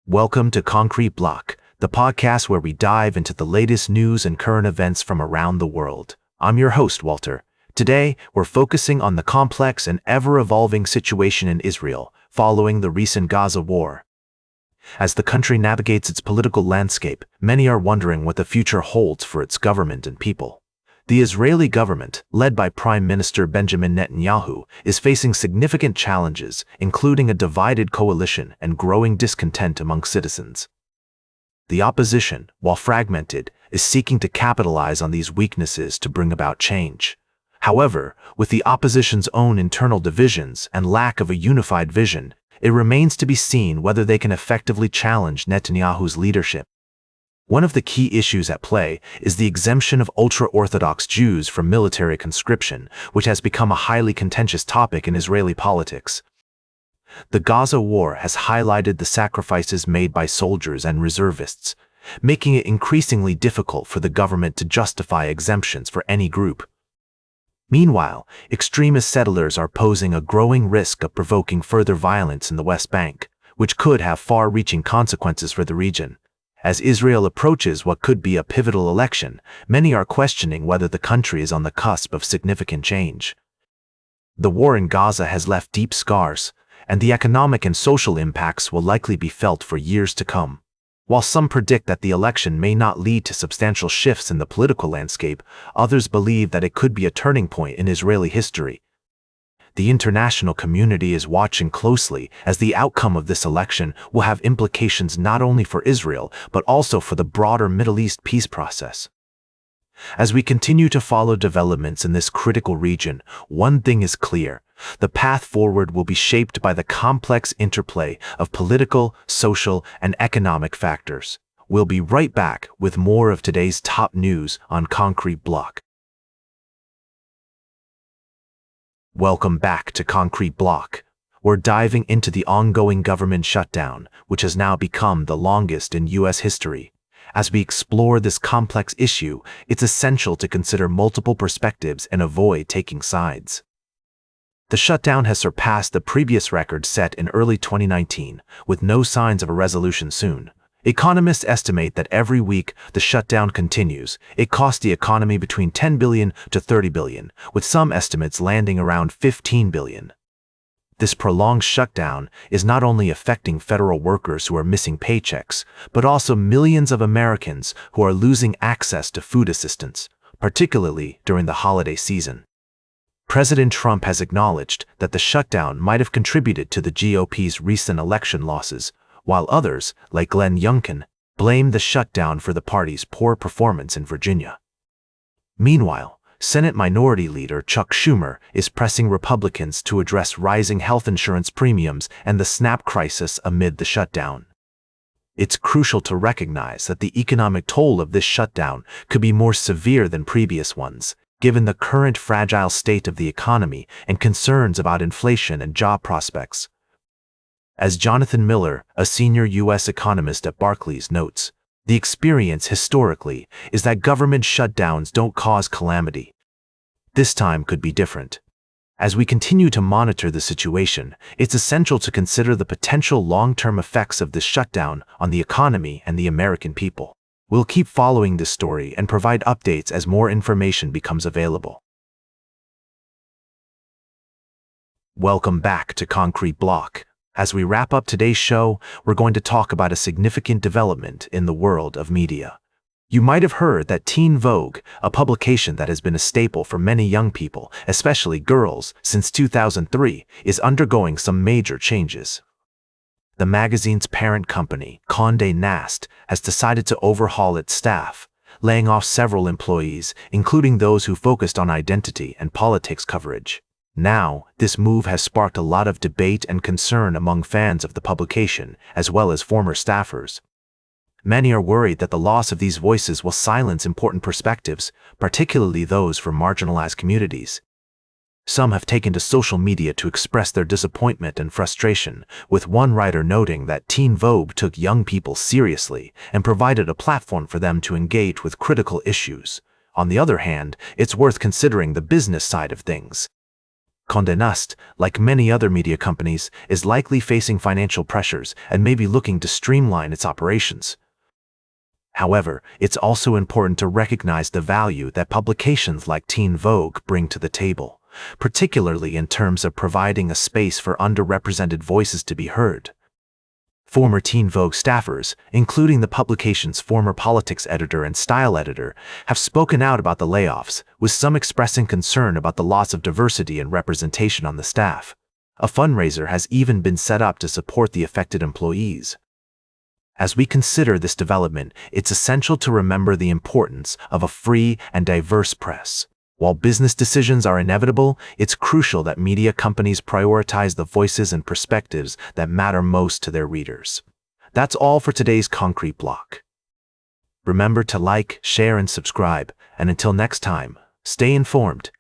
Welcome to Concrete Block, the podcast where we dive into the latest news and current events from around the world. I'm your host, Walter. Today, we're focusing on the complex and ever-evolving situation in Israel following the recent Gaza war. As the country navigates its political landscape, many are wondering what the future holds for its government and people. The Israeli government, led by Prime Minister Benjamin Netanyahu, is facing significant challenges, including a divided coalition and growing discontent among citizens. The opposition, while fragmented, is seeking to capitalize on these weaknesses to bring about change. However, with the opposition's own internal divisions and lack of a unified vision, it remains to be seen whether they can effectively challenge Netanyahu's leadership. One of the key issues at play is the exemption of ultra-Orthodox Jews from military conscription, which has become a highly contentious topic in Israeli politics. The Gaza war has highlighted the sacrifices made by soldiers and reservists, making it increasingly difficult for the government to justify exemptions for any group. Meanwhile, extremist settlers are posing a growing risk of provoking further violence in the West Bank, which could have far-reaching consequences for the region. As Israel approaches what could be a pivotal election, many are questioning whether the country is on the cusp of significant change. The war in Gaza has left deep scars, and the economic and social impacts will likely be felt for years to come. While some predict that the election may not lead to substantial shifts in the political landscape, others believe that it could be a turning point in Israeli history. The international community is watching closely as the outcome of this election will have implications not only for Israel, but also for the broader Middle East peace process. As we continue to follow developments in this critical region, one thing is clear: the path forward will be shaped by the complex interplay of political, social, and economic factors. We'll be right back with more of today's top news on Concrete Block. Welcome back to Concrete Block. We're diving into the ongoing government shutdown, which has now become the longest in U.S. history. As we explore this complex issue, it's essential to consider multiple perspectives and avoid taking sides. The shutdown has surpassed the previous record set in early 2019, with no signs of a resolution soon. Economists estimate that every week the shutdown continues, it costs the economy between $10 billion to $30 billion, with some estimates landing around $15 billion. This prolonged shutdown is not only affecting federal workers who are missing paychecks, but also millions of Americans who are losing access to food assistance, particularly during the holiday season. President Trump has acknowledged that the shutdown might have contributed to the GOP's recent election losses, while others, like Glenn Youngkin, blame the shutdown for the party's poor performance in Virginia. Meanwhile, Senate Minority Leader Chuck Schumer is pressing Republicans to address rising health insurance premiums and the SNAP crisis amid the shutdown. It's crucial to recognize that the economic toll of this shutdown could be more severe than previous ones, given the current fragile state of the economy and concerns about inflation and job prospects. As Jonathan Miller, a senior U.S. economist at Barclays, notes, the experience historically is that government shutdowns don't cause calamity. This time could be different. As we continue to monitor the situation, it's essential to consider the potential long-term effects of this shutdown on the economy and the American people. We'll keep following this story and provide updates as more information becomes available. Welcome back to Concrete Block. As we wrap up today's show, we're going to talk about a significant development in the world of media. You might have heard that Teen Vogue, a publication that has been a staple for many young people, especially girls, since 2003, is undergoing some major changes. The magazine's parent company, Condé Nast, has decided to overhaul its staff, laying off several employees, including those who focused on identity and politics coverage. Now, this move has sparked a lot of debate and concern among fans of the publication, as well as former staffers. Many are worried that the loss of these voices will silence important perspectives, particularly those from marginalized communities. Some have taken to social media to express their disappointment and frustration, with one writer noting that Teen Vogue took young people seriously and provided a platform for them to engage with critical issues. On the other hand, it's worth considering the business side of things. Condé Nast, like many other media companies, is likely facing financial pressures and may be looking to streamline its operations. However, it's also important to recognize the value that publications like Teen Vogue bring to the table, particularly in terms of providing a space for underrepresented voices to be heard. Former Teen Vogue staffers, including the publication's former politics editor and style editor, have spoken out about the layoffs, with some expressing concern about the loss of diversity and representation on the staff. A fundraiser has even been set up to support the affected employees. As we consider this development, it's essential to remember the importance of a free and diverse press. While business decisions are inevitable, it's crucial that media companies prioritize the voices and perspectives that matter most to their readers. That's all for today's Concrete Block. Remember to like, share, and subscribe, and until next time, stay informed,